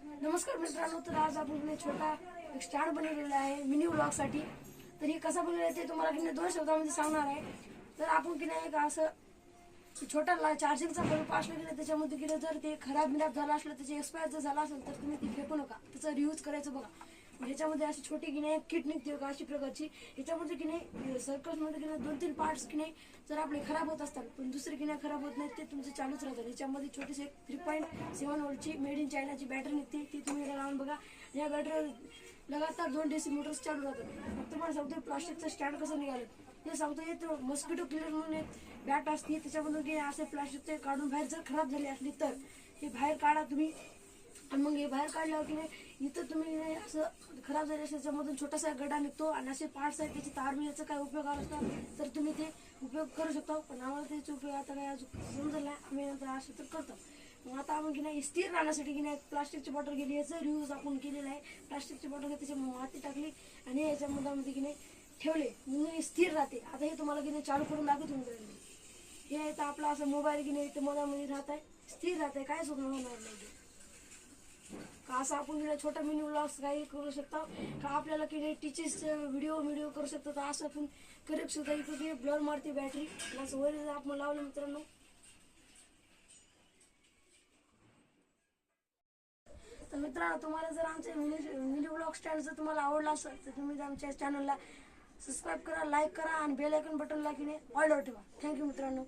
नमस्कार मित्रांनो, तर आज आपण छोटा एक स्टँड बनवलेला आहे मिनी व्लॉगसाठी। तर हे कसा बनवलेला आहे ते तुम्हाला की नाही 2 शब्दामध्ये सांगणार आहे। तर आपण की नाही एक असं छोटा चार्जिंगचा बल्ब असला की नाही त्याच्यामध्ये की जर ते खराब झाला असलं, त्याचे एक्सपायर जर झाला असेल तर तुम्ही ते फेकू नका, त्याचा रियूज करायचं बघा। ह्याच्यामध्ये अशी छोटी की नाही किट निघते का अशी प्रकारची। ह्याच्यामध्ये की नाही सर्कसमध्ये की नाही 2-3 पार्ट्स की नाही जर आपले खराब होत असतात पण दुसरे की नाही खराब होत नाही ते तुमचे चालूच राहतात। ह्याच्यामध्ये छोटीशी 3.7 वोल्टची मेड इन चायनाची बॅटरी निघते, ती तुम्ही लावून बघा। या बॅटरी लगातार 2 DC मोटर्स चालू राहतात। फक्त मला सांगतो प्लास्टिकचं स्टँड कसं निघालं ते सांगतो। हे मस्किटो क्लिअर म्हणून एक बॅट असते, त्याच्यामधून की असे प्लास्टिकचे काढून बाहेर जर खराब झाली असली तर हे बाहेर काढा तुम्ही। आणि मग हे बाहेर काढल्यावर की नाही इथं तुम्ही असं खराब झाले असेल त्याच्यामधून छोटासा गड्डा निघतो आणि असे पार्ट्स आहेत त्याची तार मिळायचं काय उपयोग असतो तर तुम्ही ते उपयोग करू शकता। पण आम्हाला त्याचा उपयोग आता काय समजलं नाही, आम्ही नंतर असं तर करतो। मग आता आपण की नाही स्थिर राहण्यासाठी की नाही प्लास्टिकची बॉटल गेली, याचं रियूज आपण केलेलं आहे। प्लास्टिकची बॉटल त्याची माती टाकली आणि याच्या मधामध्ये की नाही ठेवले म्हणून स्थिर राहते। आता हे तुम्हाला की नाही चालू करून दाखवतो मित्रांनो। हे तर आपला असं मोबाईल की नाही ते मधामध्ये राहत आहे, स्थिर राहत आहे, काय सुद्धा होणार नाही। का असं आपण छोटा मिनी व्लॉग्स काही करू शकतो का, आपल्याला की टीचर्स व्हिडिओ करू शकतो। तर असं आपण करू शकतो। इथं की ब्लर मारते बॅटरी असं वर आपण लावलं मित्रांनो। तर मित्रांनो, तुम्हाला जर आमचे मिनी व्लॉग स्टाईल जर तुम्हाला आवडला असेल तर तुम्ही आमच्या चॅनलला सबस्क्राईब करा, लाईक करा आणि बेल आयकॉन बटनला की नाही ऑल ठेवा। थँक्यू मित्रांनो।